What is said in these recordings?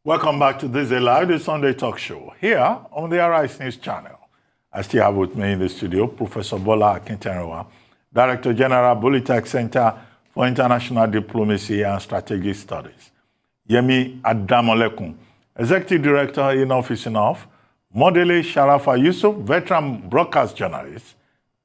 Welcome back to Thisdaylive, the Sunday talk show, here on the Arise News channel. I still have with me in the studio Professor Bola Akintanewa, Director General, Polytech Center for International Diplomacy and Strategic Studies. Yemi Adamolekun, Executive Director in Office Enough, Modele Sharafa Yusuf, veteran broadcast journalist,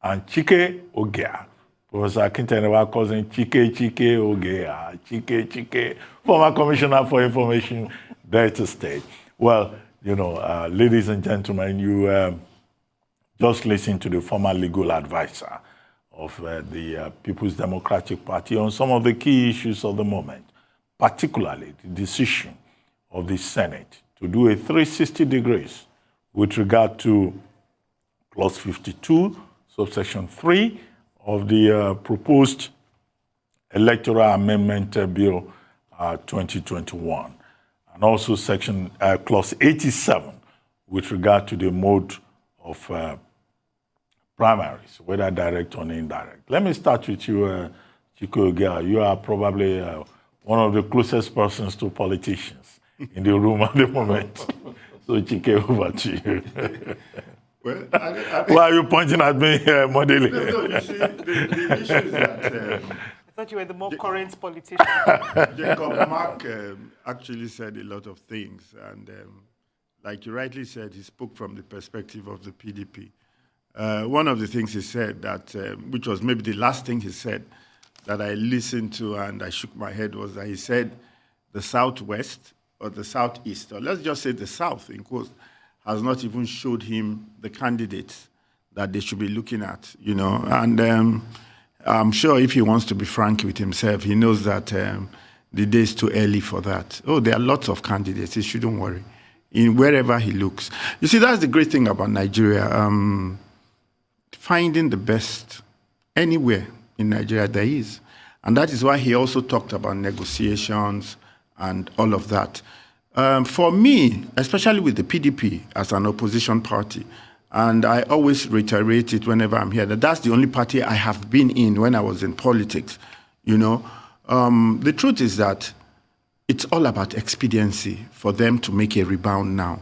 and Chike Ogea. Professor Akintanewa calls him Chike Ogea, Chike, former Commissioner for Information, Delta State. Well, you know, ladies and gentlemen, you just listened to the former legal advisor of the People's Democratic Party on some of the key issues of the moment, particularly the decision of the Senate to do a 360 degrees with regard to Clause 52, subsection 3 of the proposed Electoral Amendment Bill 2021, and also section Clause 87 with regard to the mode of primaries, whether direct or indirect. Let me start with you, Chike Ogea. You are probably one of the closest persons to politicians in the room at the moment. So, Chike, over to you. Well, why are you pointing at me, Modele? No, you see, the issue is that... I thought you were the more current politician. Jacob Mark actually said a lot of things. And like you rightly said, he spoke from the perspective of the PDP. One of the things he said, that, which was maybe the last thing he said, that I listened to and I shook my head, was that he said the Southwest or the Southeast, or let's just say the South, in quotes, has not even showed him the candidates that they should be looking at, you know. And I'm sure if he wants to be frank with himself, he knows that the day is too early for that. Oh, there are lots of candidates. He shouldn't worry. In wherever he looks. You see, that's the great thing about Nigeria. Finding the best anywhere in Nigeria there is. And that is why he also talked about negotiations and all of that. For me, especially with the PDP as an opposition party, and I always reiterate it whenever I'm here, that that's the only party I have been in when I was in politics, you know. The truth is that it's all about expediency for them to make a rebound now.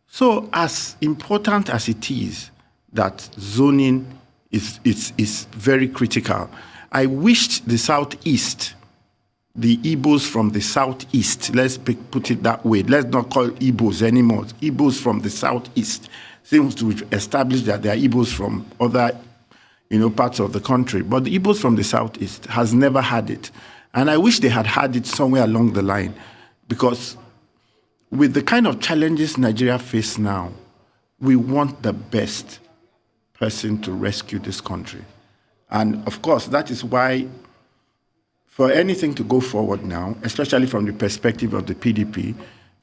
So as important as it is that zoning is very critical, I wished the Southeast, the Igbos from the Southeast, let's put it that way. Let's not call Igbos anymore. Igbos from the Southeast seems to establish that there are Igbos from other, you know, parts of the country. But the Igbos from the Southeast has never had it. And I wish they had had it somewhere along the line, because with the kind of challenges Nigeria faces now, we want the best person to rescue this country. And of course, that is why for anything to go forward now, especially from the perspective of the PDP,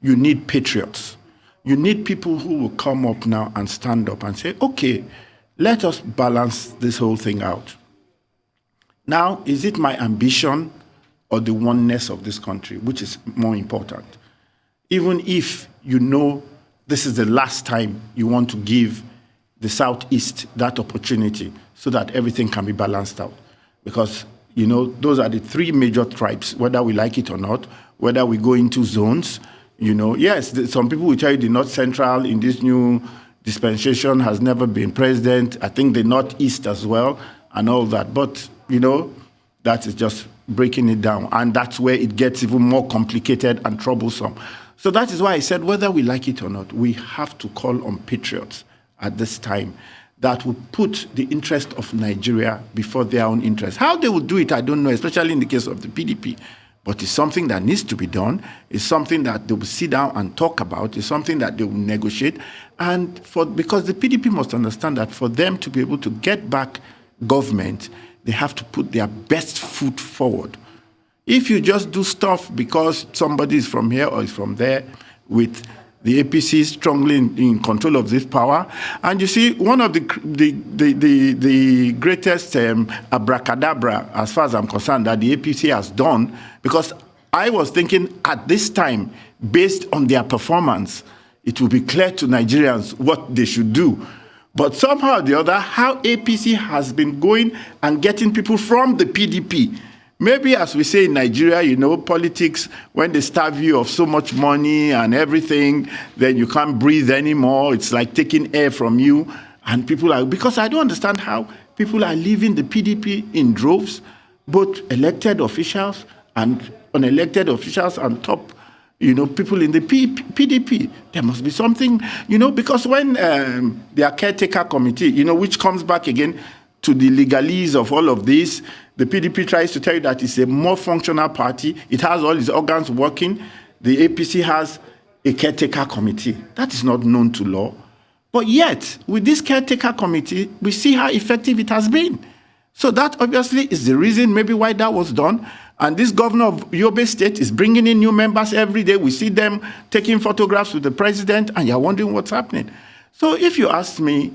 you need patriots. You need people who will come up now and stand up and say, okay, let us balance this whole thing out. Now, is it my ambition or the oneness of this country, which is more important? Even if you know this is the last time you want to give the Southeast that opportunity so that everything can be balanced out. Because, you know, those are the three major tribes, whether we like it or not, whether we go into zones. You know, yes, some people will tell you the North Central in this new dispensation has never been president. I think the Northeast as well and all that. But, you know, that is just breaking it down. And that's where it gets even more complicated and troublesome. So that is why I said, whether we like it or not, we have to call on patriots at this time that will put the interest of Nigeria before their own interest. How they will do it, I don't know, especially in the case of the PDP. But it's something that needs to be done. It's something that they will sit down and talk about. It's something that they will negotiate. And because the PDP must understand that for them to be able to get back government, they have to put their best foot forward. If you just do stuff because somebody is from here or is from there, with the APC strongly in control of this power, and you see, one of the greatest abracadabra, as far as I'm concerned, that the APC has done, because I was thinking at this time, based on their performance, it will be clear to Nigerians what they should do. But somehow or the other, how APC has been going and getting people from the PDP maybe as we say in Nigeria, you know, politics, when they starve you of so much money and everything, then you can't breathe anymore. It's like taking air from you. And people are, because I don't understand how people are leaving the PDP in droves, both elected officials and unelected officials and top, you know, people in the PDP. There must be something, you know, because when their caretaker committee, you know, which comes back again to the legalese of all of this, the PDP tries to tell you that it's a more functional party. It has all its organs working. The APC has a caretaker committee. That is not known to law. But yet, with this caretaker committee, we see how effective it has been. So that obviously is the reason maybe why that was done. And this governor of Yobe State is bringing in new members every day. We see them taking photographs with the president, and you're wondering what's happening. So if you ask me,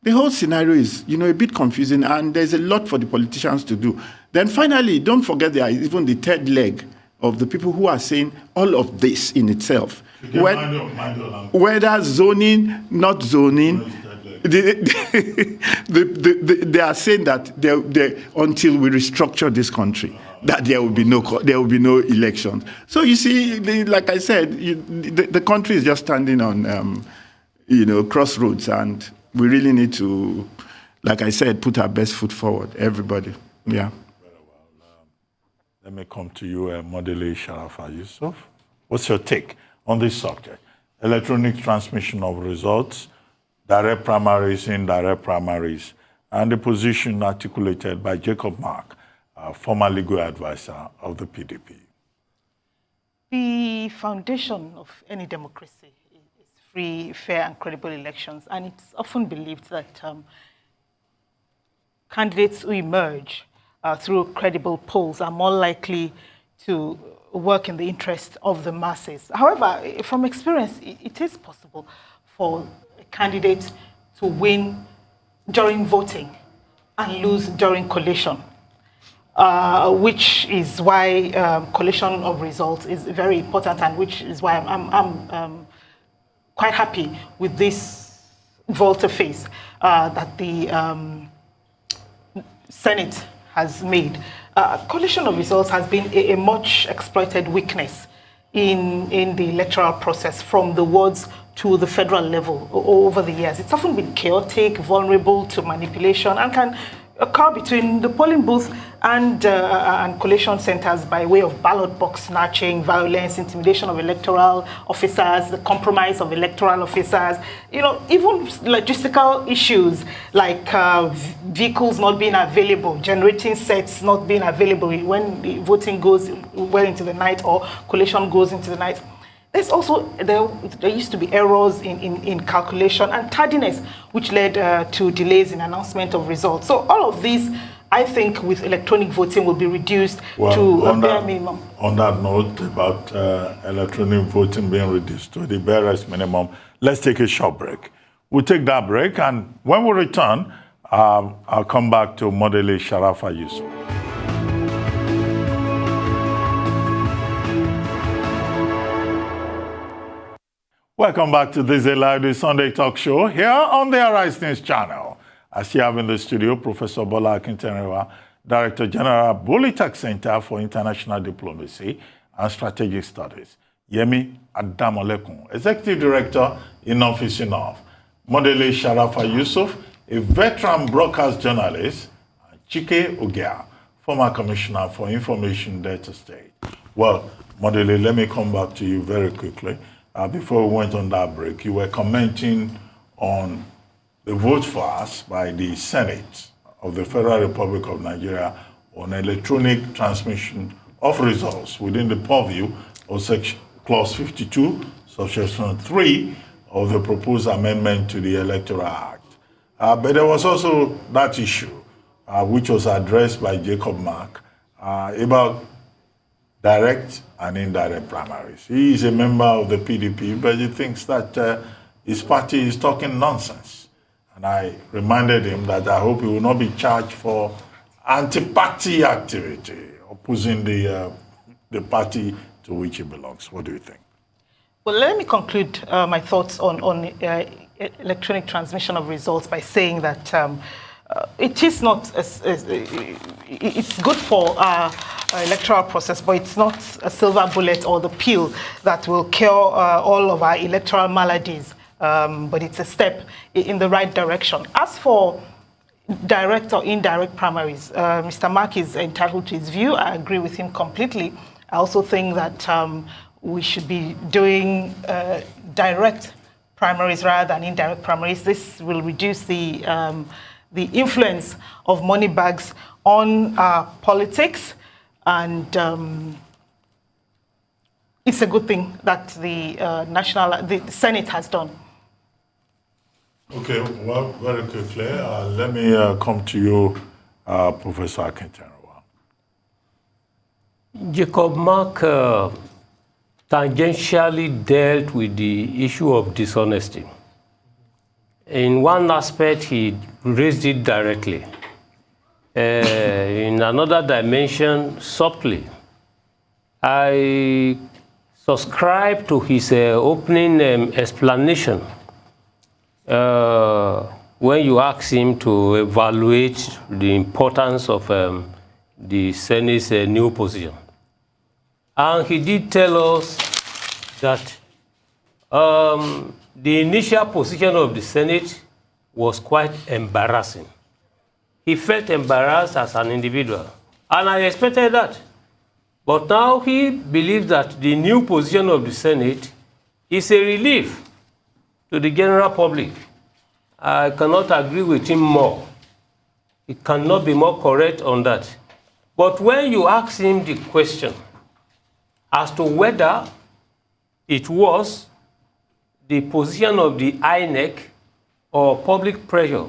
the whole scenario is, you know, a bit confusing, and there's a lot for the politicians to do. Then finally, don't forget there is even the third leg of the people who are saying all of this in itself. Whether zoning, not zoning, they are saying that until we restructure this country, that there will be no elections. So you see, like I said, the country is just standing on you know, crossroads, and we really need to, like I said, put our best foot forward. Everybody, yeah. Very well. Let me come to you, Modele Sharafa Yusuf. What's your take on this subject? Electronic transmission of results, direct primaries, indirect primaries, and the position articulated by Jacob Mark, former legal advisor of the PDP. The foundation of any democracy is free, fair, and credible elections, and it's often believed that candidates who emerge through credible polls are more likely to work in the interest of the masses. However, from experience, it is possible for a candidate to win during voting and lose during collation, which is why collation of results is very important, and which is why I'm quite happy with this volte-face that the Senate has made. Collation of results has been a much exploited weakness in the electoral process from the wards to the federal level over the years. It's often been chaotic, vulnerable to manipulation, and can occur between the polling booth and collation centers by way of ballot box snatching, violence, intimidation of electoral officers, the compromise of electoral officers, you know, even logistical issues like vehicles not being available, generating sets not being available when the voting goes well into the night or collation goes into the night. There's also, there used to be errors in calculation and tardiness, which led to delays in announcement of results. So all of these, I think, with electronic voting will be reduced to a bare minimum. On that note about electronic voting being reduced to the barest minimum, let's take a short break. We'll take that break, and when we return, I'll come back to Modele Sharafa Yusuf. Welcome back to Thisdaylive, the Sunday talk show here on the Arise News channel. As you have in the studio, Professor Bola Akintanewa, Director General, Bulitech Center for International Diplomacy and Strategic Studies. Yemi Adamolekun, Executive Director, In Office Enough. Modele Sharafa Yusuf, a veteran broadcast journalist, and Chike Ogea, former Commissioner for Information Data State. Well, Modele, let me come back to you very quickly. Before we went on that break, you were commenting on the vote for us by the Senate of the Federal Republic of Nigeria on electronic transmission of results within the purview of Clause 52, Subsection 3 of the proposed amendment to the Electoral Act. But there was also that issue, which was addressed by Jacob Mark, about direct and indirect primaries. He is a member of the PDP, but he thinks that his party is talking nonsense. And I reminded him that I hope he will not be charged for anti-party activity, opposing the party to which he belongs. What do you think? Well, let me conclude my thoughts on electronic transmission of results by saying that it is not, it's good for electoral process, but it's not a silver bullet or the pill that will cure all of our electoral maladies. But it's a step in the right direction. As for direct or indirect primaries, Mr. Mark is entitled to his view. I agree with him completely. I also think that we should be doing direct primaries rather than indirect primaries. This will reduce the influence of money bags on politics, and it's a good thing that the Senate has done. Okay, well, very quickly, let me come to you, Professor Ekiti. Jacob Mark tangentially dealt with the issue of dishonesty. In one aspect, he raised it directly. In another dimension, subtly. I subscribe to his opening explanation when you ask him to evaluate the importance of the Senate's new position. And he did tell us that the initial position of the Senate was quite embarrassing. He felt embarrassed as an individual, and I expected that. But now he believes that the new position of the Senate is a relief to the general public. I cannot agree with him more. He cannot be more correct on that. But when you ask him the question as to whether it was the position of the Inec or public pressure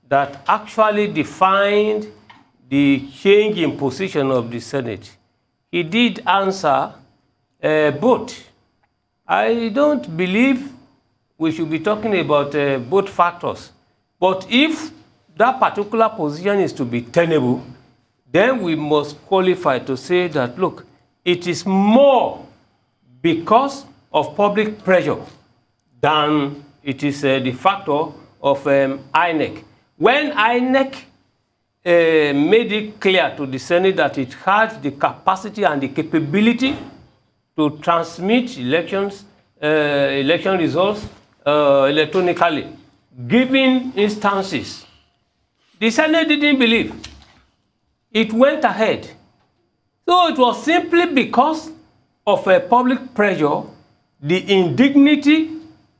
that actually defined the change in position of the Senate, he did answer both. I don't believe we should be talking about both factors. But if that particular position is to be tenable, then we must qualify to say that, look, it is more because of public pressure than it is the factor of Inec. When Inec made it clear to the Senate that it had the capacity and the capability to transmit election results electronically, given instances, the Senate didn't believe. It went ahead. So it was simply because of a public pressure, the indignity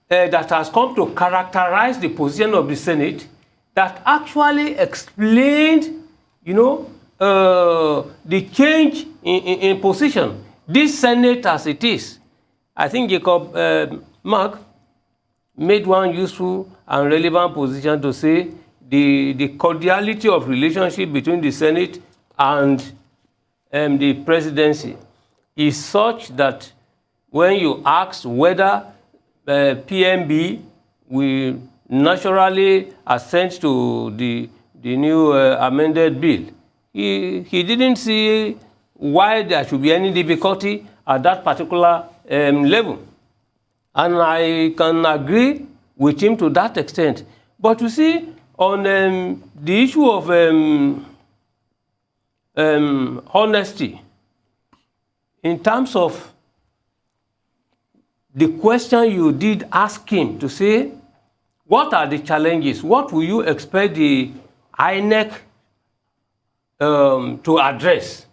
that has come to characterize the position of the Senate, that actually explained, the change in position. This Senate as it is, I think Jacob Mark made one useful and relevant position to say the cordiality of relationship between the Senate and the presidency is such that when you ask whether PMB will naturally assent to the new amended bill, he didn't see why there should be any difficulty at that particular level. And I can agree with him to that extent. But you see, on the issue of honesty, in terms of the question you did ask him to say, what are the challenges? What will you expect the Inec to address?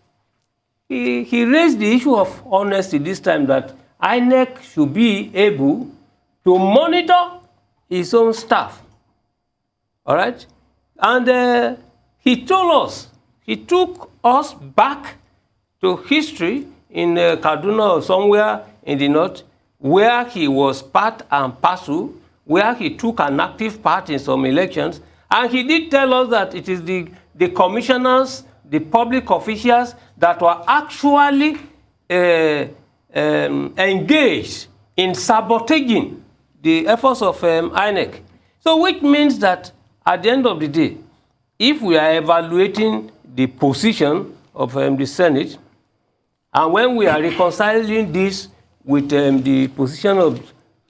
He raised the issue of honesty this time, that Inec should be able to monitor his own staff. All right? And he told us, he took us back to history in Kaduna or somewhere in the north, where he was part and parcel, where he took an active part in some elections. And he did tell us that it is the commissioners, the public officials that were actually engaged in sabotaging the efforts of Inec. So which means that at the end of the day, if we are evaluating the position of the Senate, and when we are reconciling this with the position of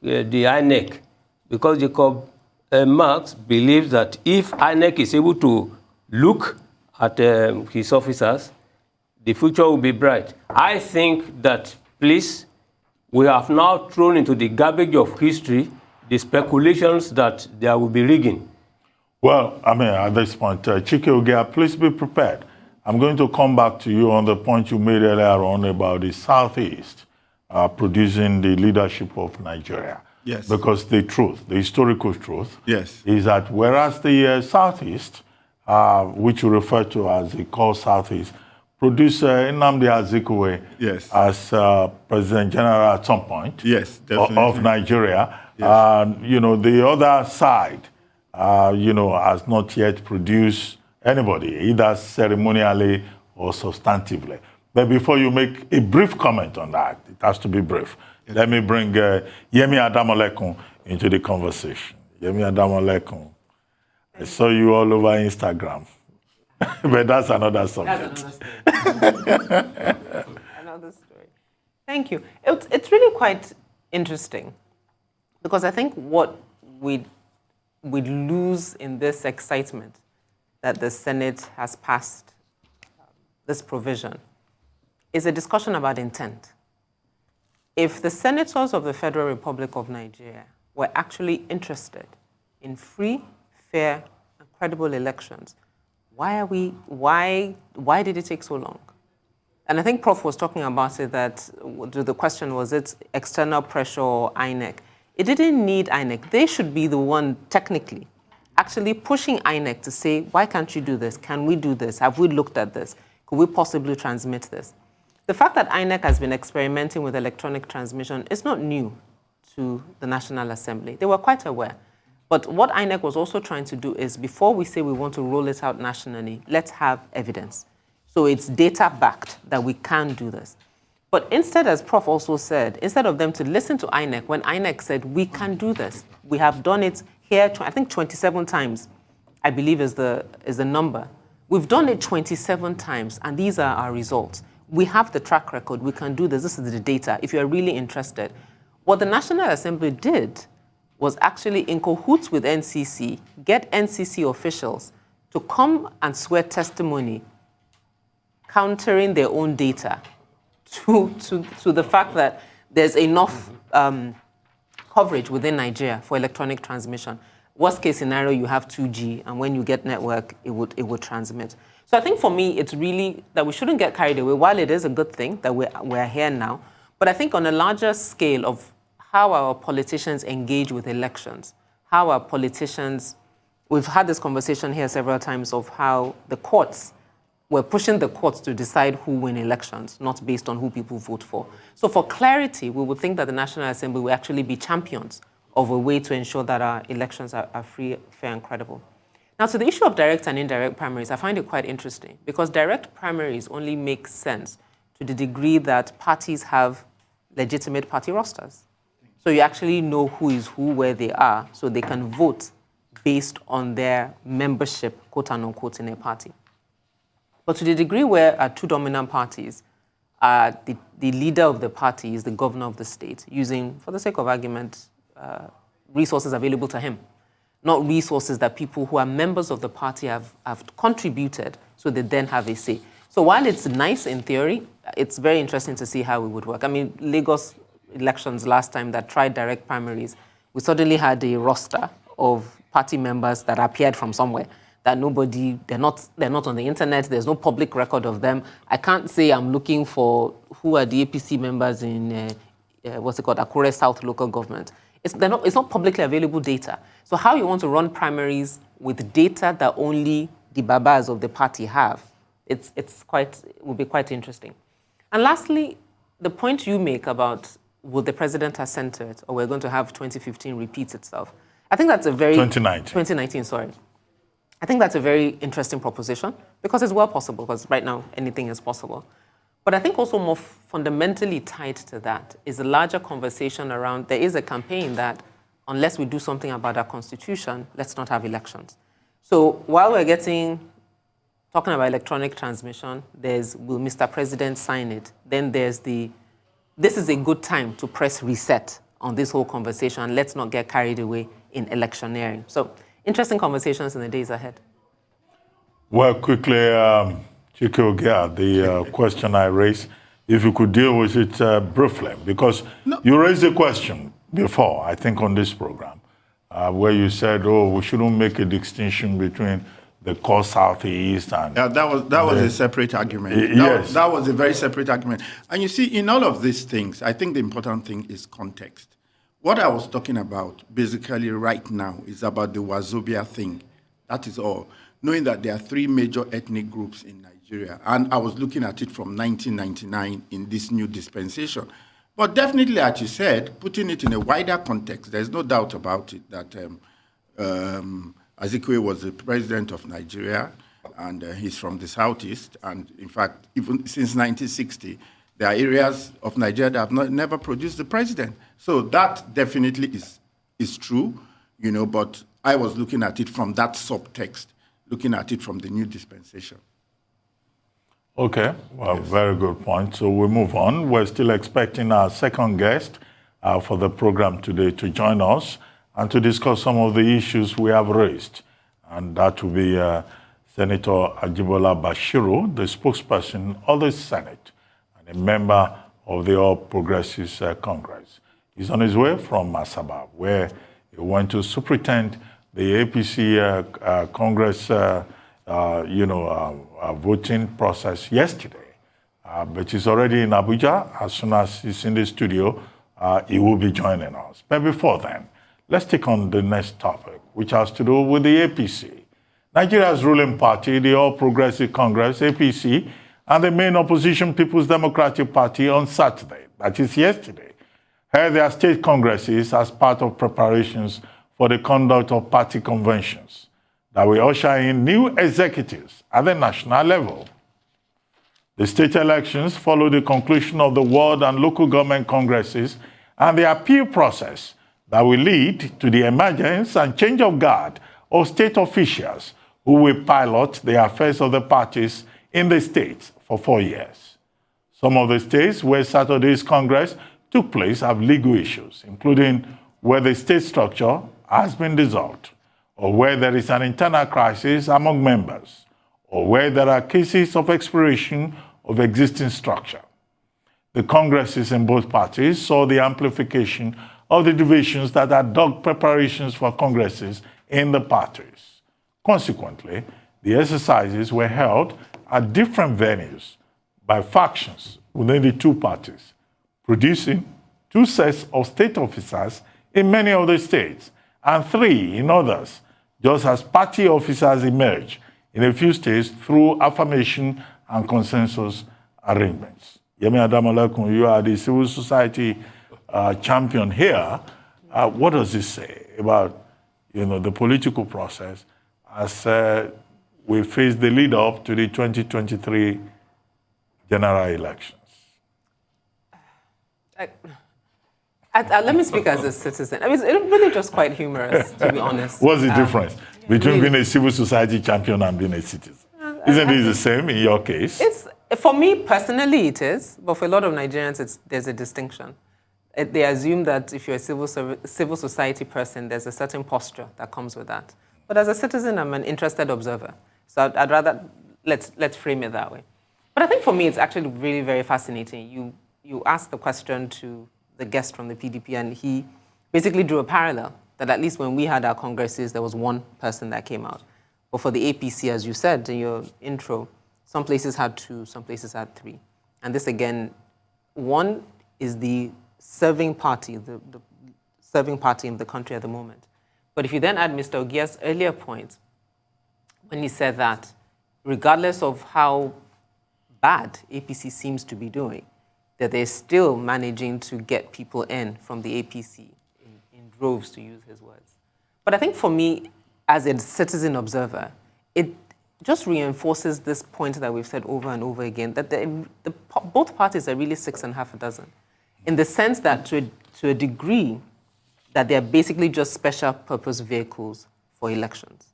the Inec, because Jacob Marx believes that if Inec is able to look at his officers, the future will be bright. I think that, please, we have now thrown into the garbage of history the speculations that there will be rigging. Well, I mean, at this point, Chike Ogea, please be prepared. I'm going to come back to you on the point you made earlier on about the Southeast producing the leadership of Nigeria. Yes. Because the truth, the historical truth, Yes. is that whereas the Southeast, which you refer to as the core Southeast, produced Nnamdi Azikiwe Yes. as President General at some point Yes, definitely. of Nigeria. Yes. You know, the other side, you know, has not yet produced anybody, either ceremonially or substantively. But before you make a brief comment on that, it has to be brief. Yes. Let me bring Yemi Adamolekun into the conversation. Yemi Adamolekun, I saw you all over Instagram. But that's another subject. That's another story. Another story. Thank you. It's really quite interesting because I think what we'd lose in this excitement that the Senate has passed this provision is a discussion about intent. If the senators of the Federal Republic of Nigeria were actually interested in free, fair, and credible elections, why did it take so long? And I think Prof was talking about it, that the question was, it external pressure or Inec? It didn't need Inec. They should be the one, technically, actually pushing Inec to say, why can't you do this? Can we do this? Have we looked at this? Could we possibly transmit this? The fact that Inec has been experimenting with electronic transmission is not new to the National Assembly. They were quite aware. But what Inec was also trying to do is, before we say we want to roll it out nationally, let's have evidence. So it's data-backed that we can do this. But instead, as Prof also said, instead of them to listen to Inec, when Inec said, we can do this, we have done it here, I think 27 times, I believe is the number. We've done it 27 times, and these are our results. We have the track record, we can do this, this is the data, if you're really interested. What the National Assembly did was actually, in cahoots with NCC, get NCC officials to come and swear testimony countering their own data to the fact that there's enough coverage within Nigeria for electronic transmission. Worst case scenario, you have 2G, and when you get network, it would transmit. So I think for me, it's really that we shouldn't get carried away, while it is a good thing that we're here now. But I think on a larger scale of how our politicians engage with elections, how our politicians, we've had this conversation here several times of how the courts, we're pushing the courts to decide who win elections, not based on who people vote for. So for clarity, we would think that the National Assembly will actually be champions of a way to ensure that our elections are free, fair, and credible. Now, to the issue of direct and indirect primaries, I find it quite interesting because direct primaries only make sense to the degree that parties have legitimate party rosters. So you actually know who is who, where they are, so they can vote based on their membership, quote unquote, in a party. But to the degree where our two dominant parties, the leader of the party is the governor of the state, using, for the sake of argument, resources available to him, not resources that people who are members of the party have contributed, so they then have a say. So while it's nice in theory, it's very interesting to see how it would work. I mean, Lagos elections last time that tried direct primaries, we suddenly had a roster of party members that appeared from somewhere that they're not on the internet, there's no public record of them. I can't say I'm looking for who are the APC members in, Akure South local government. It's not publicly available data. So how you want to run primaries with data that only the babas of the party have, it will be quite interesting. And lastly, the point you make about would the president have sent it, or we're going to have 2015 repeat itself? I think that's a very... 2019, sorry. I think that's a very interesting proposition because it's well possible, because right now anything is possible. But I think also more fundamentally tied to that is a larger conversation around, there is a campaign that unless we do something about our constitution, let's not have elections. So while we're talking about electronic transmission, there's, will Mr. President sign it? Then there's this is a good time to press reset on this whole conversation. Let's not get carried away in electioneering. So interesting conversations in the days ahead. Well, quickly, Chike Ogia, the question I raised, if you could deal with it briefly, because you raised a question before, I think, on this program, where you said, oh, we shouldn't make a distinction between the core Southeast and... Yeah, that was a separate argument. Yes. That was a very separate argument. And you see, in all of these things, I think the important thing is context. What I was talking about, basically right now, is about the Wazobia thing. That is all. Knowing that there are 3 major ethnic groups in Nigeria. And I was looking at it from 1999 in this new dispensation. But definitely, as you said, putting it in a wider context, there's no doubt about it that Azikiwe was the president of Nigeria, and he's from the Southeast. And in fact, even since 1960, there are areas of Nigeria that have never produced the president. So that definitely is true, but I was looking at it from that subtext, looking at it from the new dispensation. Okay, well, yes. Very good point. So we move on. We're still expecting our second guest for the program today to join us and to discuss some of the issues we have raised. And that will be Senator Ajibola Bashiru, the spokesperson of the Senate and a member of the All Progressives Congress. He's on his way from Asaba, where he went to superintend the APC Congress voting process yesterday. But he's already in Abuja. As soon as he's in the studio, he will be joining us. But before then, let's take on the next topic, which has to do with the APC. Nigeria's ruling party, the All Progressives Congress APC, and the main opposition People's Democratic Party on Saturday, that is yesterday, held their state congresses as part of preparations for the conduct of party conventions that will usher in new executives at the national level. The state elections follow the conclusion of the ward and local government congresses and the appeal process that will lead to the emergence and change of guard of state officials who will pilot the affairs of the parties in the states for 4 years. Some of the states where Saturday's Congress took place have legal issues, including where the state structure has been dissolved, or where there is an internal crisis among members, or where there are cases of expiration of existing structure. The congresses in both parties saw the amplification of the divisions that had dogged preparations for congresses in the parties. Consequently, the exercises were held at different venues by factions within the two parties, producing 2 sets of state officers in many of the states and 3 in others, just as party officers emerge in a few states through affirmation and consensus arrangements. Yemi Adamalekun, you are the civil society champion here. What does this say about the political process as we face the lead up to the 2023 general elections? Let me speak as a citizen. I mean, it's really just quite humorous, to be honest. What's the difference between being a civil society champion and being a citizen? Isn't it the same in your case? For me, personally, it is. But for a lot of Nigerians, there's a distinction. They assume that if you're a civil society person, there's a certain posture that comes with that. But as a citizen, I'm an interested observer. So I'd rather, let's frame it that way. But I think for me, it's actually really very fascinating. You asked the question to the guest from the PDP, and he basically drew a parallel that at least when we had our congresses, there was 1 person that came out. But for the APC, as you said in your intro, some places had 2, some places had 3. And this, again, 1 is the serving party, the serving party in the country at the moment. But if you then add Mr. Ogia's earlier point, when he said that regardless of how bad APC seems to be doing, that they're still managing to get people in from the APC in droves, to use his words. But I think for me, as a citizen observer, it just reinforces this point that we've said over and over again, that both parties are really 6 1/2 in the sense that to a degree that they're basically just special purpose vehicles for elections.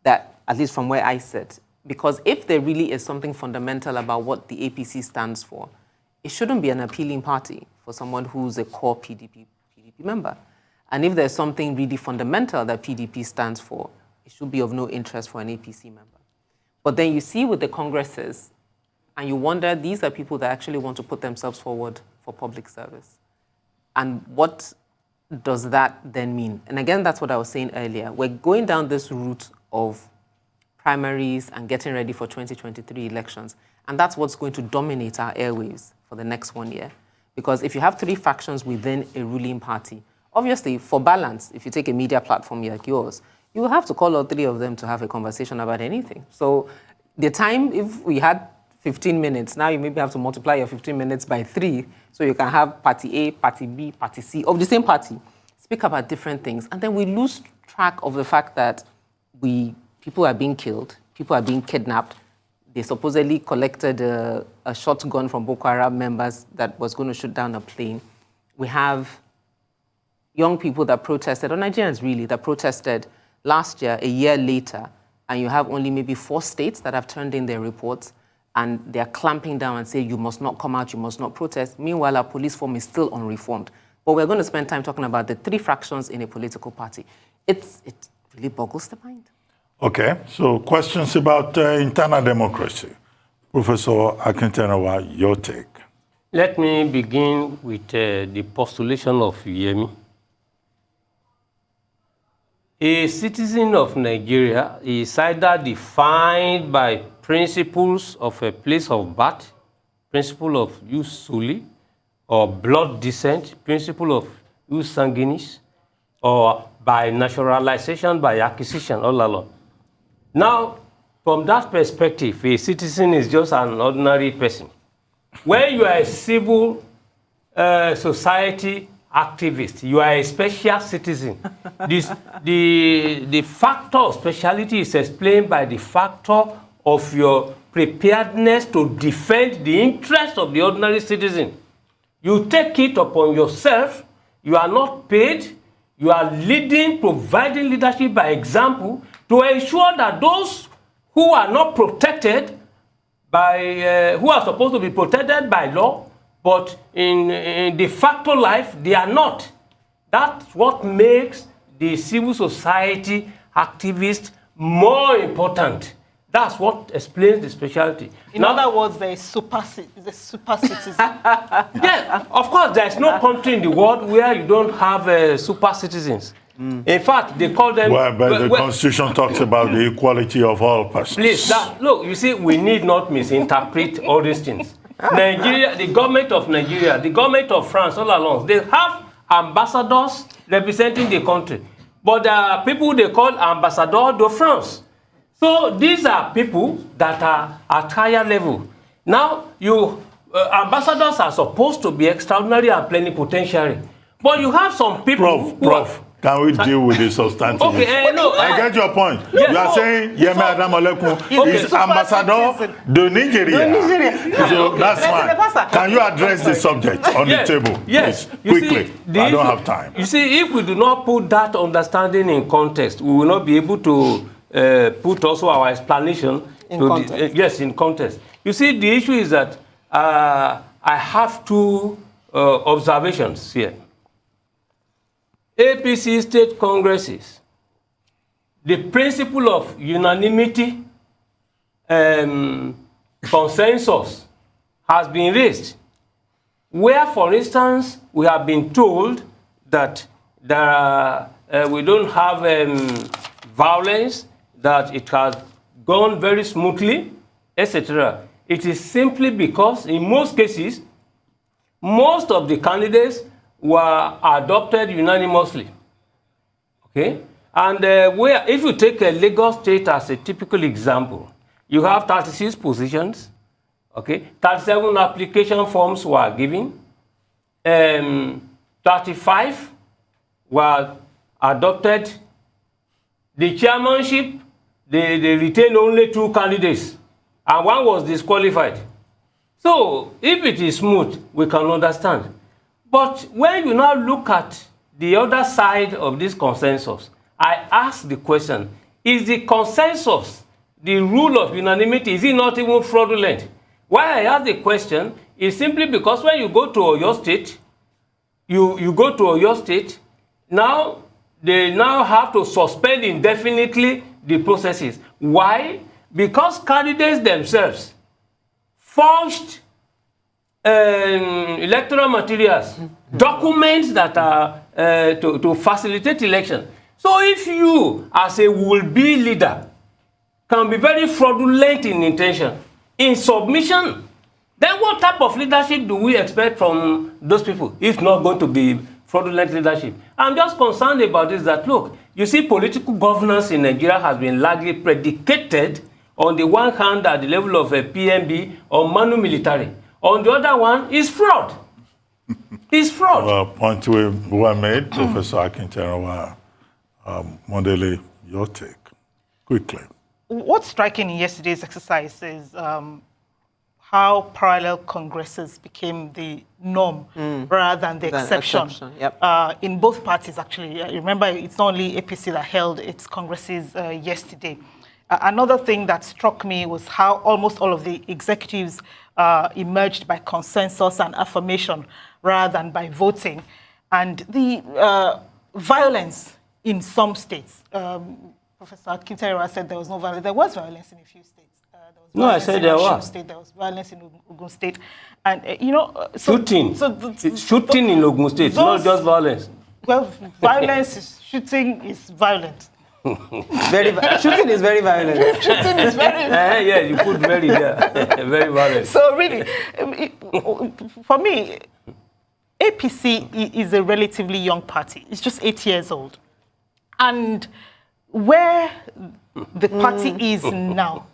That, at least from where I sit, because if there really is something fundamental about what the APC stands for, it shouldn't be an appealing party for someone who's a core PDP member. And if there's something really fundamental that PDP stands for, it should be of no interest for an APC member. But then you see with the congresses, and you wonder, these are people that actually want to put themselves forward for public service. And what does that then mean? And again, that's what I was saying earlier. We're going down this route of primaries and getting ready for 2023 elections. And that's what's going to dominate our airwaves for the next 1 year. Because if you have 3 factions within a ruling party, obviously, for balance, if you take a media platform like yours, you will have to call all 3 of them to have a conversation about anything. So the time, if we had 15 minutes, now you maybe have to multiply your 15 minutes by 3, so you can have party A, party B, party C, of the same party, speak about different things. And then we lose track of the fact that people are being killed, people are being kidnapped. They supposedly collected a shotgun from Boko Haram members that was going to shoot down a plane. We have young people that protested, or Nigerians really, that protested last year, a year later, and you have only maybe 4 states that have turned in their reports, and they're clamping down and saying, you must not come out, you must not protest. Meanwhile, our police form is still unreformed. But we're going to spend time talking about the 3 fractions in a political party. It really boggles the mind. Okay, so questions about internal democracy. Professor Akintenewa, your take. Let me begin with the postulation of Yemi. A citizen of Nigeria is either defined by principles of a place of birth, principle of jus soli, or blood descent, principle of jus sanguinis, or by naturalization, by acquisition, all along. Now, from that perspective, a citizen is just an ordinary person. When you are a civil society activist, you are a special citizen. The factor of speciality is explained by the factor of your preparedness to defend the interests of the ordinary citizen. You take it upon yourself, you are not paid, you are leading, providing leadership by example to ensure that those who are not protected by, who are supposed to be protected by law, but in de facto life, they are not. That's what makes the civil society activist more important. That's what explains the specialty. In other words, there is super citizen. Yeah, of course, there is no country in the world where you don't have super citizens. In fact, they call them... Well, but the Constitution talks about the equality of all persons. Please, look, you see, we need not misinterpret all these things. Nigeria, the government of Nigeria, the government of France, all along, they have ambassadors representing the country. But there are people they call ambassadors de France. So these are people that are at higher level. Now, ambassadors are supposed to be extraordinary and plenipotentiary. But you have some people Prof, can we deal with the substantive? Okay, no, I get your point. Yes, you are saying Yemi Adamolekun is ambassador to Nigeria. So that's fine. Can you address the subject on the table? Yes. Please, quickly. I don't have time. You see, if we do not put that understanding in context, we will not be able to put also our explanation in context. Yes, in context. You see, the issue is that I have 2 observations here. APC state congresses, the principle of unanimity consensus has been raised, where, for instance, we have been told that we don't have violence, that it has gone very smoothly, etc. It is simply because, in most cases, most of the candidates were adopted unanimously. Okay? And if you take Lagos State as a typical example, you have 36 positions. Okay? 37 application forms were given. 35 were adopted. The chairmanship, they retained only 2 candidates, and 1 was disqualified. So, if it is smooth, we can understand. But when you now look at the other side of this consensus, I ask the question, is the consensus, the rule of unanimity, is it not even fraudulent? Why I ask the question is simply because when you go to Oyo State, you go to Oyo State, now they now have to suspend indefinitely the processes. Why? Because candidates themselves forged electoral materials, documents that are to facilitate election. So if you, as a would-be leader, can be very fraudulent in intention, in submission, then what type of leadership do we expect from those people if not going to be fraudulent leadership? I'm just concerned about this, that look, you see, political governance in Nigeria has been largely predicated on the one hand at the level of a PMB or manu military. On the other one is fraud. It's fraud. Well, point we made, Professor Akinterenwa, Mondele, your take, quickly. What's striking in yesterday's exercise is how parallel congresses became the norm rather than the exception. Yep. In both parties, actually. Remember, it's not only APC that held its congresses yesterday. Another thing that struck me was how almost all of the executives emerged by consensus and affirmation rather than by voting. And the violence in some states, Professor Akinterenwa said there was no violence. There was violence in a few states. No, I said there was. State, there was violence in Ogun State. And, shooting. Shooting in Ogun State, not just violence. Well, shooting is violent. Shooting is very violent. Shooting is very violent. Yeah, you put very there. Very violent. So really, for me, APC is a relatively young party. It's just 8 years old. And where the party is now,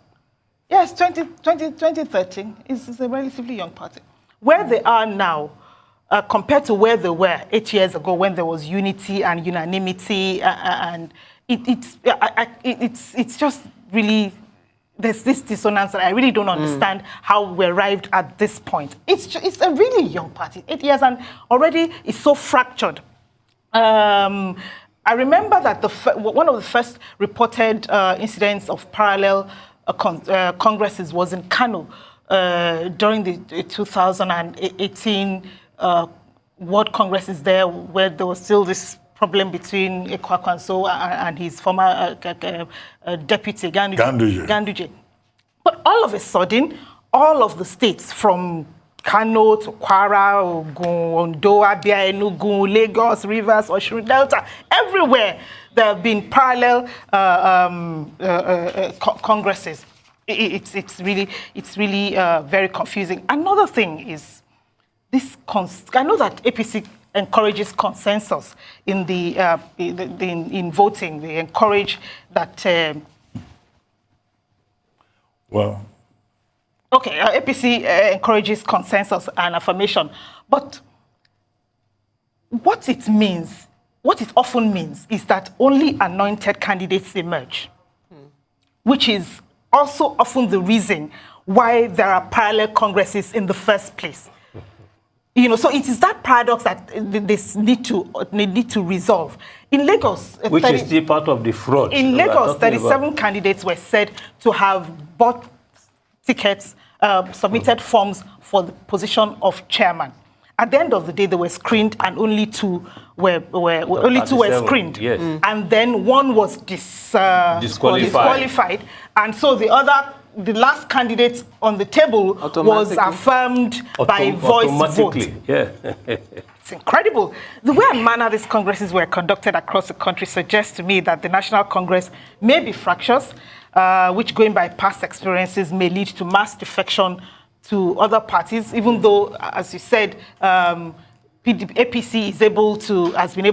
yes, 2013 is a relatively young party. Where they are now, compared to where they were 8 years ago when there was unity and unanimity, and it's just really, there's this dissonance that I really don't understand how we arrived at this point. It's a really young party, 8 years, and already it's so fractured. I remember that one of the first reported incidents of parallel congresses was in Kano during the 2018 World Congresses there, where there was still this problem between Ekwakanso and his former deputy, Ganduje. But all of a sudden, all of the states from Kano to Kwara, Ogun, Ondo, Abia, Enugu, Lagos, Rivers, Osun Delta, everywhere there have been parallel congresses. It's really very confusing. Another thing is this. I know that APC encourages consensus in in voting. They encourage that. Okay, APC encourages consensus and affirmation, but what it often means is that only anointed candidates emerge, which is also often the reason why there are parallel congresses in the first place. So it is that paradox that they need to resolve. In Lagos, which is still part of the fraud. In Lagos, 37 candidates were said to have bought tickets, submitted forms for the position of chairman. At the end of the day, they were screened, and only two were screened. Yes. And then one was disqualified. And so the last candidate on the table was affirmed by voice vote. Yeah. It's incredible. The way and manner these congresses were conducted across the country suggests to me that the National Congress may be fractious, which, going by past experiences, may lead to mass defection to other parties, even though, as you said, APC has been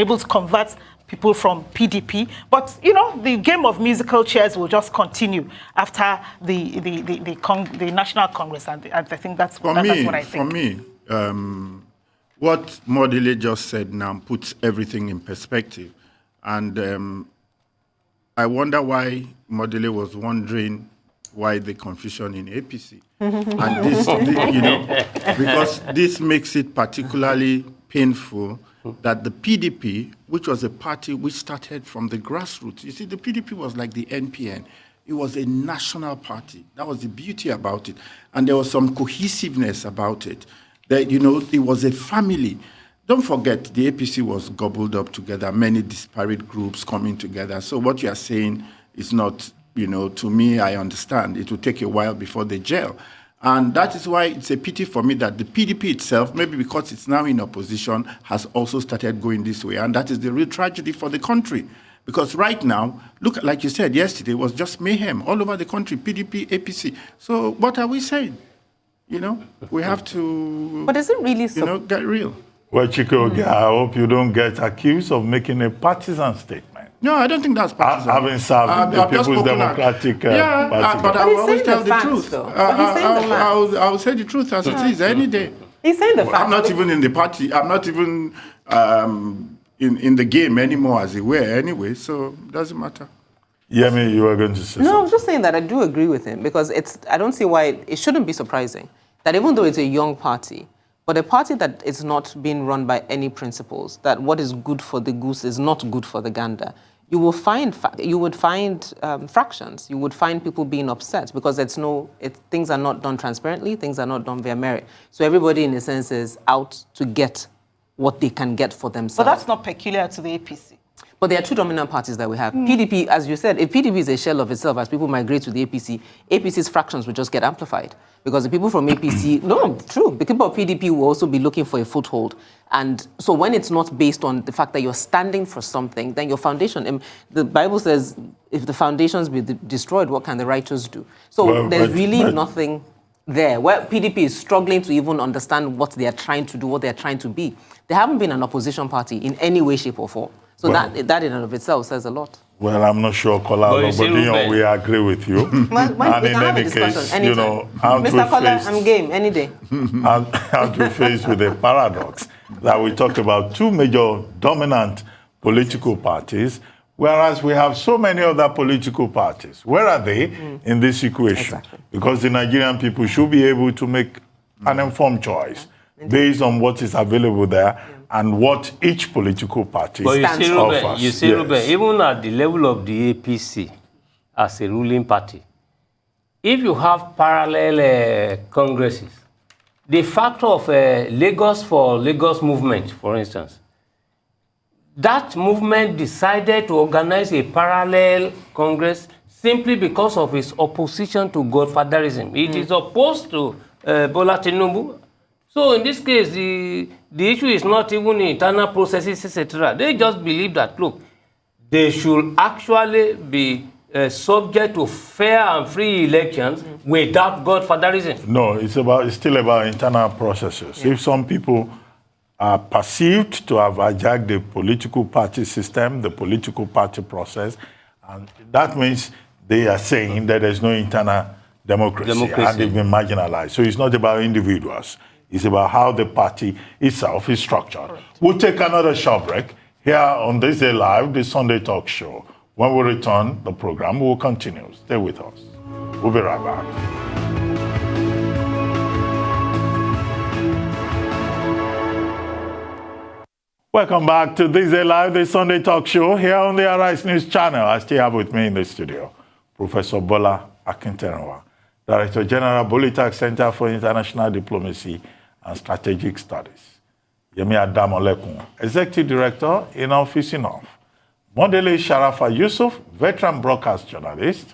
able to convert people from PDP. But, the game of musical chairs will just continue after the National Congress. And I think that's what I think. For me, what Modele just said now puts everything in perspective. And I wonder why Modele was wondering why the confusion in APC. And this, because this makes it particularly painful that the PDP, which was a party which started from the grassroots, you see, the PDP was like the NPN. It was a national party. That was the beauty about it. And there was some cohesiveness about it. That, it was a family. don't forget, the APC was gobbled up together, many disparate groups coming together. So what you are saying is not, to me, I understand. It will take a while before they gel. And that is why it's a pity for me that the PDP itself, maybe because it's now in opposition, has also started going this way. And that is the real tragedy for the country. Because right now, look, like you said, yesterday was just mayhem all over the country, PDP, APC. So what are we saying? We have to, but is it really so? Get real. Well, Chikoge, I hope you don't get accused of making a partisan statement. No, I don't think that's partisan. Having served the People's Democratic Party. But I will always tell the truth. I will say the truth as it is any day. He's saying the facts. I'm not even in the party. I'm not even in the game anymore, as it were, anyway, so it doesn't matter. Yemi, you were going to say something. No, I'm just saying that I do agree with him, because I don't see why it shouldn't be surprising that even though it's a young party, but a party that is not being run by any principles, that what is good for the goose is not good for the gander, you would find fractions. You would find people being upset because things are not done transparently, things are not done via merit. So everybody, in a sense, is out to get what they can get for themselves. But that's not peculiar to the APC. But there are two dominant parties that we have. PDP, as you said, if PDP is a shell of itself, as people migrate to the APC, APC's fractions will just get amplified. Because the people from APC, the people of PDP will also be looking for a foothold. And so when it's not based on the fact that you're standing for something, then your foundation, the Bible says, if the foundations be destroyed, what can the righteous do? So there's really nothing there. Where PDP is struggling to even understand what they are trying to do, what they are trying to be. They haven't been an opposition party in any way, shape, or form. So that in and of itself says a lot. Well, I'm not sure, Kola, but we agree with you. And in any case, Mr. Kola, I'm game any day. And we're faced with a paradox that we talk about two major dominant political parties, whereas we have so many other political parties. Where are they in this equation? Exactly. Because the Nigerian people should be able to make an informed choice based on what is available there and what each political party offers. You see, Reuben, even at the level of the APC, as a ruling party, if you have parallel congresses, the factor of Lagos for Lagos movement, for instance, that movement decided to organize a parallel congress simply because of its opposition to godfatherism. It is opposed to Bola Tinubu. So in this case, the issue is not even internal processes, etc. They just believe that, look, they should actually be subject to fair and free elections without godfatherism. No, it's still about internal processes. If some people are perceived to have hijacked the political party system, the political party process, and that means they are saying that there's no internal democracy. And they've been marginalized. So it's not about individuals. It's about how the party itself is structured. Correct. We'll take another short break here on Thisdaylive, the Sunday talk show. When we return, the program will continue. Stay with us. We'll be right back. Welcome back to Thisdaylive, the Sunday talk show here on the Arise News channel. I still have with me in the studio Professor Bola Akinterenwa, Director General, Polytech Center for International Diplomacy and Strategic Studies. Yemi Adamolekun, Executive Director, Enough. Modele Sharafa Yusuf, veteran broadcast journalist,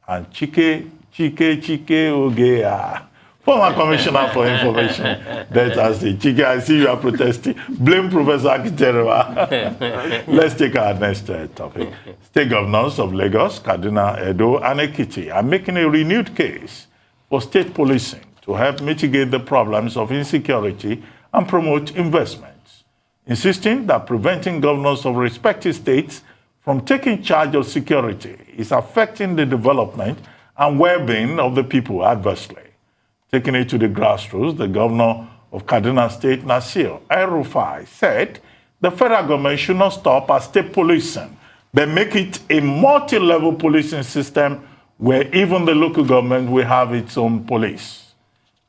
and Chike Ogea, former Commissioner for Information. That as the Chike, I see you are protesting. Blame Professor Akinterenwa. Let's take our next topic. State governors of Lagos, Kaduna, Edo, and Ekiti are making a renewed case for state policing to help mitigate the problems of insecurity and promote investments, insisting that preventing governors of respective states from taking charge of security is affecting the development and well-being of the people adversely. Taking it to the grassroots, the governor of Kaduna State, Nasir El-Rufai, said the federal government should not stop at state policing, but make it a multi-level policing system where even the local government will have its own police.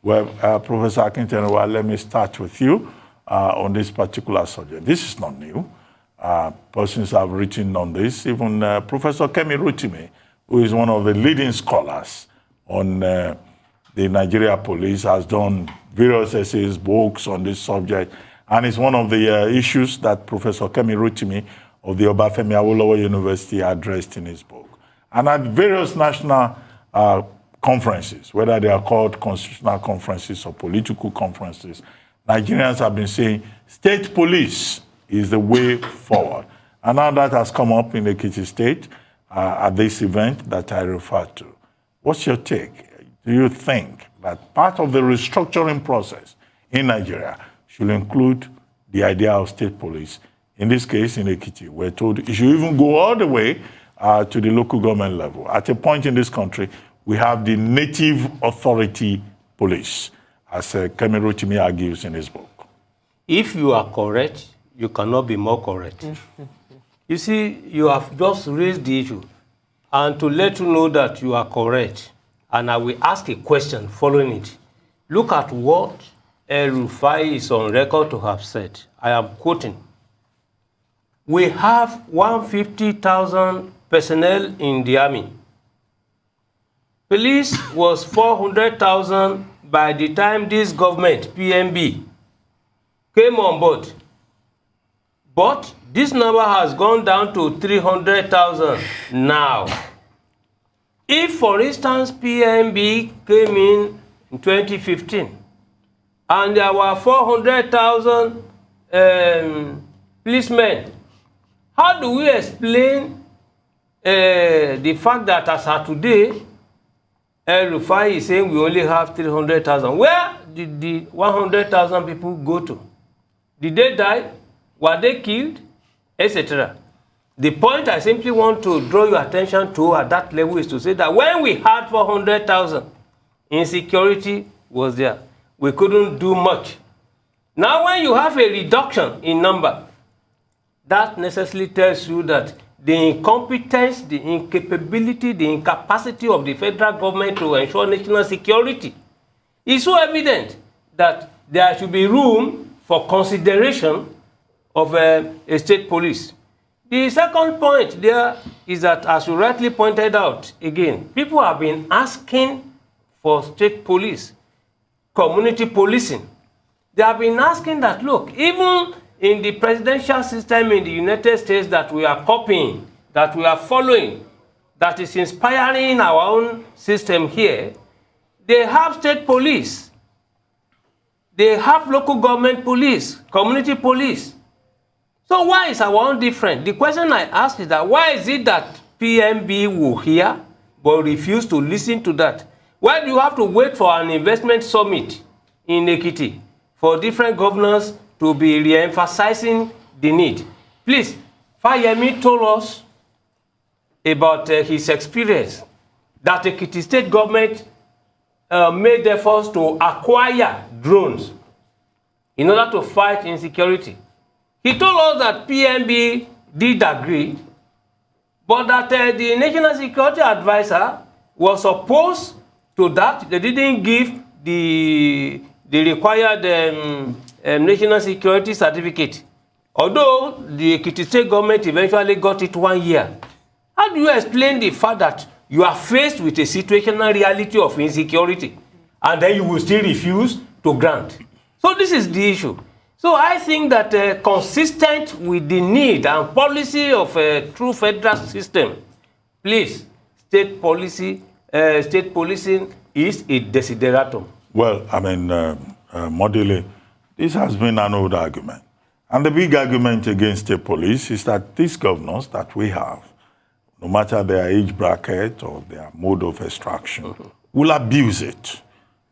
Well, Professor Akinterenwa, let me start with you on this particular subject. This is not new. Persons have written on this. Even Professor Kemi Rotimi, who is one of the leading scholars on the Nigeria police, has done various essays, books on this subject. And it's one of the issues that Professor Kemi Rotimi of the Obafemi Awolowo University addressed in his book. And at various national conferences, whether they are called constitutional conferences or political conferences, Nigerians have been saying state police is the way forward. And now that has come up in Ekiti State at this event that I referred to. What's your take? Do you think that part of the restructuring process in Nigeria should include the idea of state police? In this case, in Ekiti, we're told it should even go all the way to the local government level. At a point in this country, we have the native authority police, as Kemi Rotimi argues in his book. If you are correct, you cannot be more correct. You see, you have just raised the issue. And to let you know that you are correct, and I will ask a question following it. Look at what El-Rufai is on record to have said. I am quoting. We have 150,000 personnel in the army. Police was 400,000 by the time this government, PMB, came on board. But this number has gone down to 300,000 now. If, for instance, PMB came in 2015 and there were 400,000 policemen, how do we explain the fact that as of today, El-Rufai is saying we only have 300,000? Where did the 100,000 people go to? Did they die? Were they killed? Etc. The point I simply want to draw your attention to at that level is to say that when we had 400,000, insecurity was there. We couldn't do much. Now when you have a reduction in number, that necessarily tells you that the incompetence, the incapability, the incapacity of the federal government to ensure national security is so evident that there should be room for consideration of a state police. The second point there is that, as you rightly pointed out, again, people have been asking for state police, community policing. They have been asking that, look, even in the presidential system in the United States that we are copying, that we are following, that is inspiring our own system here, they have state police. They have local government police, community police. So why is our own different? The question I ask is that why is it that PMB will hear but refuse to listen to that? Why do you have to wait for an investment summit in Ekiti for different governors to be re-emphasizing the need? Please, Fayemi told us about his experience that the Ekiti state government made efforts to acquire drones in order to fight insecurity. He told us that PMB did agree, but that the National Security Advisor was opposed to that. They didn't give the required National Security Certificate, although the Ekiti State government eventually got it 1 year. How do you explain the fact that you are faced with a situational reality of insecurity and then you will still refuse to grant? So this is the issue. So I think that consistent with the need and policy of a true federal system, please, state policing is a desideratum. Well, I mean, Modele, this has been an old argument. And the big argument against state police is that these governors that we have, no matter their age bracket or their mode of extraction, will abuse it.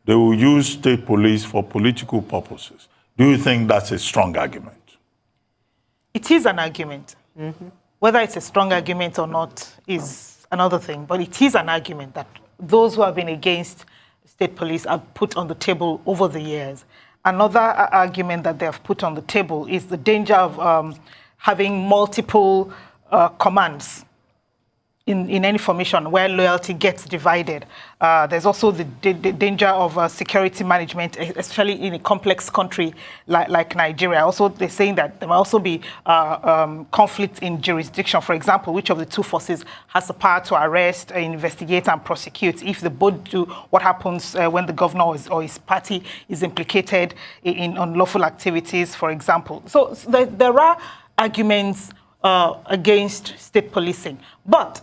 They will use state police for political purposes. Do you think that's a strong argument? It is an argument. Whether it's a strong argument or not is another thing, but it is an argument that those who have been against state police have put on the table over the years. Another argument that they have put on the table is the danger of having multiple commands in any formation where loyalty gets divided. There's also the danger of security management, especially in a complex country like Nigeria. Also, they're saying that there might also be conflict in jurisdiction. For example, which of the two forces has the power to arrest, investigate, and prosecute? If they both do, what happens when the governor or his party is implicated in unlawful activities, for example? So there are arguments against state policing, but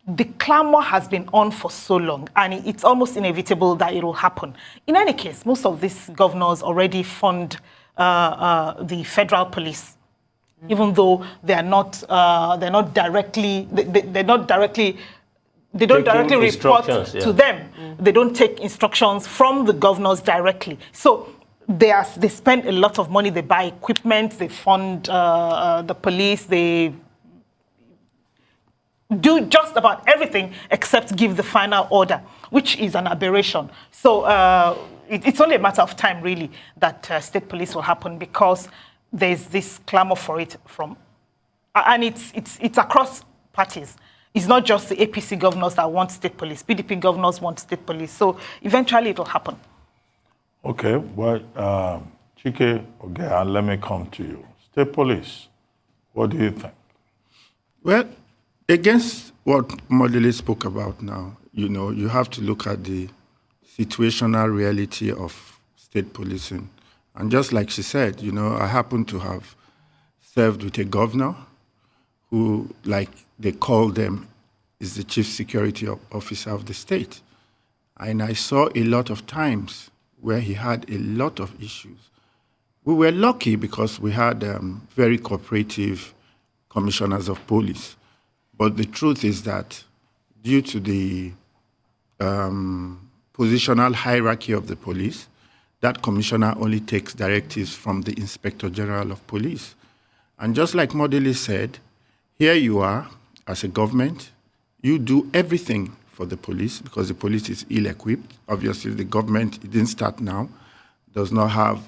the clamor has been on for so long, and it's almost inevitable that it will happen. In any case, most of these governors already fund the federal police, even though they don't directly report to them. They don't take instructions from the governors directly. So they spend a lot of money. They buy equipment. They fund the police. They do just about everything except give the final order, which is an aberration. So it's only a matter of time, really, that state police will happen, because there's this clamor for it and it's across parties. It's not just the APC governors that want state police. PDP governors want state police. So eventually it will happen. Okay, well, Chike, okay, and let me come to you. State police, what do you think? Well, against what Modele spoke about now, you have to look at the situational reality of state policing. And just like she said, I happen to have served with a governor who, like they call them, is the chief security officer of the state. And I saw a lot of times where he had a lot of issues. We were lucky because we had very cooperative commissioners of police. But the truth is that due to the positional hierarchy of the police, that commissioner only takes directives from the Inspector General of Police. And just like Modele said, here you are as a government, you do everything for the police because the police is ill-equipped. Obviously, the government, it didn't start now, does not have,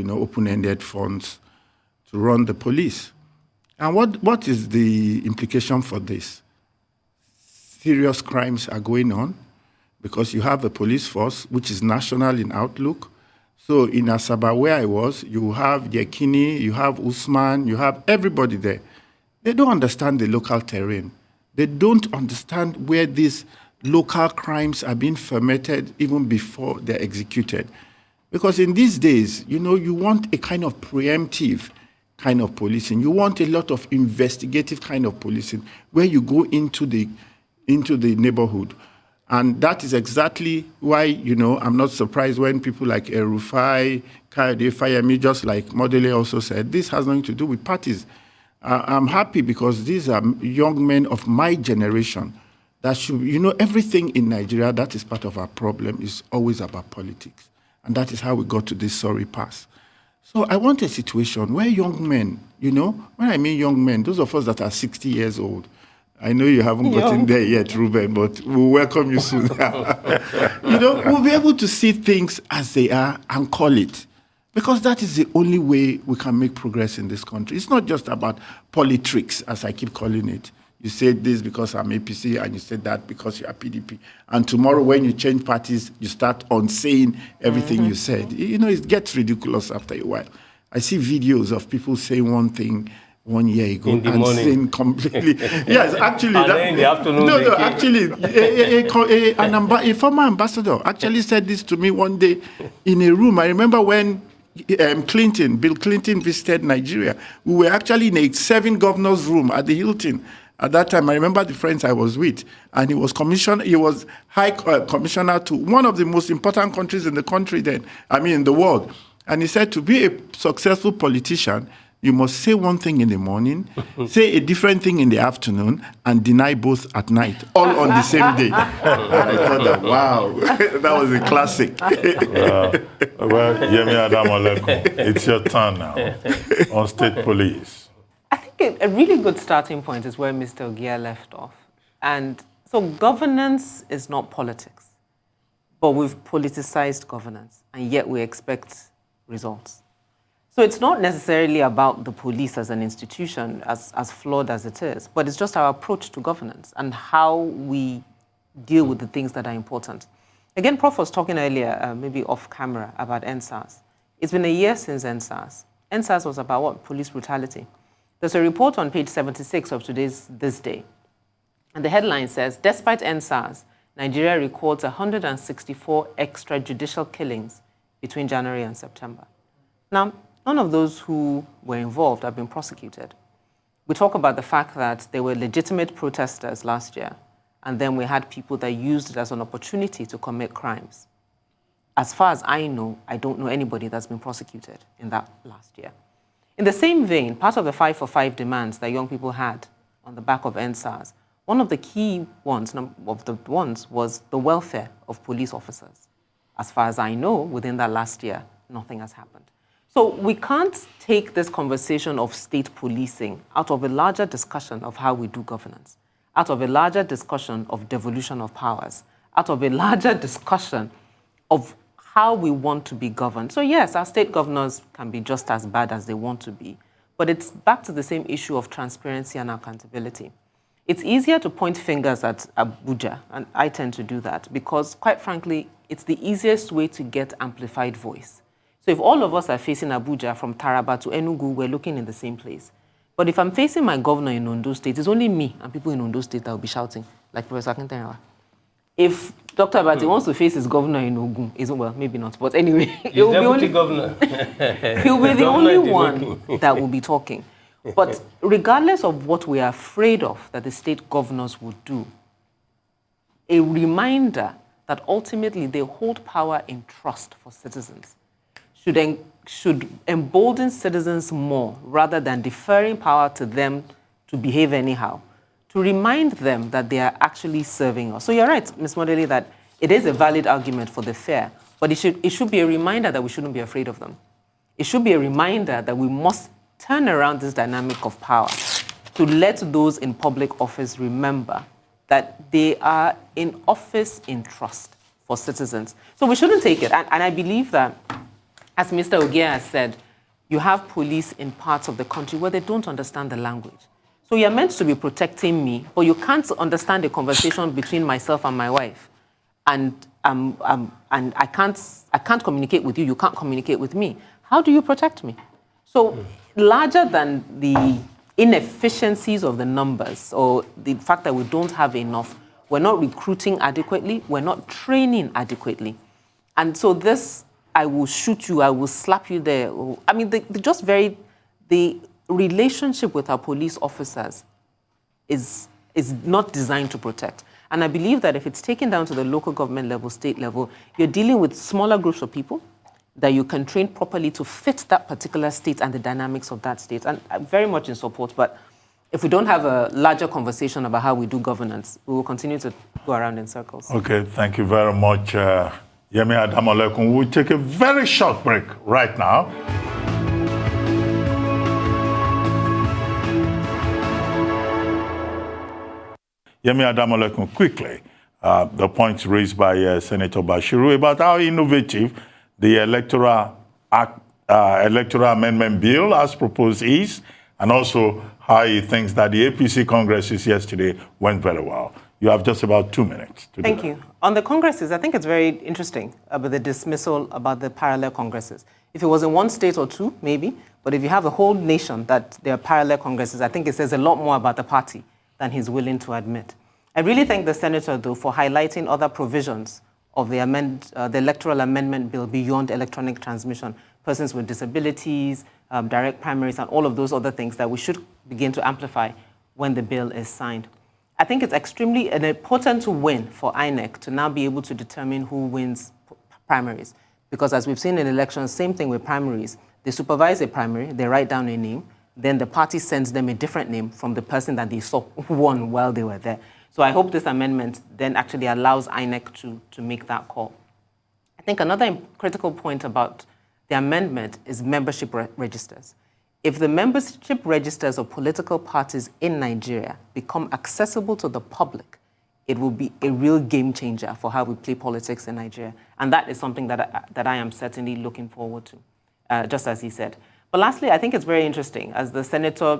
open-ended funds to run the police. And what is the implication for this? Serious crimes are going on because you have a police force which is national in outlook. So in Asaba, where I was, you have Yekini, you have Usman, you have everybody there. They don't understand the local terrain. They don't understand where these local crimes are being fermented even before they're executed. Because in these days, you want a kind of preemptive kind of policing. You want a lot of investigative kind of policing where you go into the neighborhood. And that is exactly why, I'm not surprised when people like Erufai, Kayode Fayemi, just like Modele also said, this has nothing to do with parties. I'm happy because these are young men of my generation that should, everything in Nigeria that is part of our problem is always about politics. And that is how we got to this sorry pass. So I want a situation where young men, when I mean young men, those of us that are 60 years old, I know you haven't gotten there yet, Reuben, but we'll welcome you soon. We'll be able to see things as they are and call it. Because that is the only way we can make progress in this country. It's not just about politics, as I keep calling it. You said this because I'm APC, and you said that because you are PDP. And tomorrow when you change parties, you start on saying everything you said. It gets ridiculous after a while. I see videos of people saying one thing 1 year ago and saying completely. Yes, actually. And then in the afternoon. No, actually, a former ambassador actually said this to me one day in a room. I remember when Bill Clinton visited Nigeria. We were actually in a 7 governors room at the Hilton. At that time, I remember the friends I was with, and he was high commissioner to one of the most important countries in the world. And he said, to be a successful politician, you must say one thing in the morning, say a different thing in the afternoon, and deny both at night, all on the same day. And I thought that, wow, that was a classic. Well, Yemi Adamoleku, it's your turn now on state police. I think a really good starting point is where Mr. Ogia left off. And so governance is not politics, but we've politicized governance, and yet we expect results. So it's not necessarily about the police as an institution, as flawed as it is, but it's just our approach to governance and how we deal with the things that are important. Again, Prof was talking earlier, maybe off camera, about NSAS. It's been a year since NSAS. NSAS was about what? Police brutality. There's a report on page 76 of today's This Day. And the headline says, despite NSAS, Nigeria records 164 extrajudicial killings between January and September. Now, none of those who were involved have been prosecuted. We talk about the fact that there were legitimate protesters last year, and then we had people that used it as an opportunity to commit crimes. As far as I know, I don't know anybody that's been prosecuted in that last year. In the same vein, part of the 5 for 5 demands that young people had on the back of NSAS, one of the key ones, was the welfare of police officers. As far as I know, within that last year, nothing has happened. So we can't take this conversation of state policing out of a larger discussion of how we do governance, out of a larger discussion of devolution of powers, out of a larger discussion of how we want to be governed. So yes, our state governors can be just as bad as they want to be, but it's back to the same issue of transparency and accountability. It's easier to point fingers at Abuja, and I tend to do that because, quite frankly, it's the easiest way to get amplified voice. So if all of us are facing Abuja from Taraba to Enugu, we're looking in the same place. But if I'm facing my governor in Ondo State, it's only me and people in Ondo State that will be shouting, like Professor Akintayawa. If Dr. Abati wants to face his governor in Ogun, well, maybe not, but anyway, he'll be the only one that will be talking. But regardless of what we are afraid of that the state governors would do, a reminder that ultimately they hold power in trust for citizens should embolden citizens more rather than deferring power to them to behave anyhow, to remind them that they are actually serving us. So you're right, Ms. Modeli, that it is a valid argument for the fair, but it should be a reminder that we shouldn't be afraid of them. It should be a reminder that we must turn around this dynamic of power to let those in public office remember that they are in office in trust for citizens. So we shouldn't take it. And I believe that, as Mr. Ogier has said, you have police in parts of the country where they don't understand the language. So you're meant to be protecting me, but you can't understand a conversation between myself and my wife. And I can't communicate with you, you can't communicate with me. How do you protect me? So larger than the inefficiencies of the numbers or the fact that we don't have enough, we're not recruiting adequately, we're not training adequately. And so this, I will shoot you, I will slap you there. I mean, the relationship with our police officers is not designed to protect. And I believe that if it's taken down to the local government level, state level, you're dealing with smaller groups of people that you can train properly to fit that particular state and the dynamics of that state. And I'm very much in support, but if we don't have a larger conversation about how we do governance, we will continue to go around in circles. Okay, thank you very much, Yemi Adamolekun. We'll take a very short break right now. Yemi Adamolekun, quickly, the points raised by Senator Bashiru about how innovative the Electoral Amendment Bill as proposed is, and also how he thinks that the APC congresses yesterday went very well. You have just about 2 minutes to do Thank you. On the congresses, I think it's very interesting about the dismissal about the parallel congresses. If it was in one state or two, maybe, but if you have a whole nation that there are parallel congresses, I think it says a lot more about the party than he's willing to admit. I really thank the senator, though, for highlighting other provisions of the Electoral Amendment Bill beyond electronic transmission, persons with disabilities, direct primaries, and all of those other things that we should begin to amplify when the bill is signed. I think it's extremely an important win for Inec to now be able to determine who wins primaries. Because as we've seen in elections, same thing with primaries. They supervise a primary, they write down a name, then the party sends them a different name from the person that they saw won while they were there. So I hope this amendment then actually allows Inec to make that call. I think another critical point about the amendment is membership registers. If the membership registers of political parties in Nigeria become accessible to the public, it will be a real game changer for how we play politics in Nigeria. And that is something that I am certainly looking forward to, just as he said. But lastly, I think it's very interesting, as the senator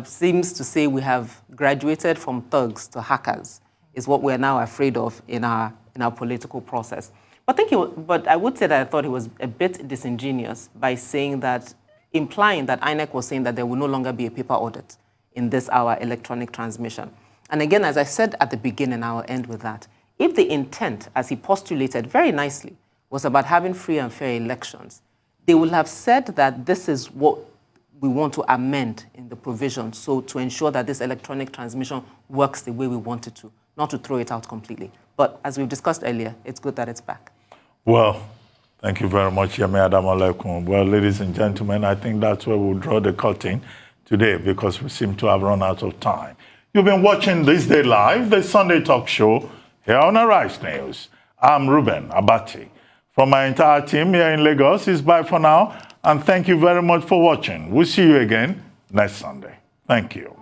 seems to say we have graduated from thugs to hackers, is what we're now afraid of in our political process. But I would say that I thought he was a bit disingenuous by saying that, implying that Inec was saying that there will no longer be a paper audit in this, our electronic transmission. And again, as I said at the beginning, I will end with that. If the intent, as he postulated very nicely, was about having free and fair elections, they will have said that this is what we want to amend in the provision, so to ensure that this electronic transmission works the way we want it to, not to throw it out completely. But as we've discussed earlier, it's good that it's back. Well, thank you very much, Yemi Adamoleku. Well, ladies and gentlemen, I think that's where we'll draw the curtain today because we seem to have run out of time. You've been watching This Day Live, the Sunday talk show here on Arise News. I'm Reuben Abati. From my entire team here in Lagos, it's bye for now, and thank you very much for watching. We'll see you again next Sunday. Thank you.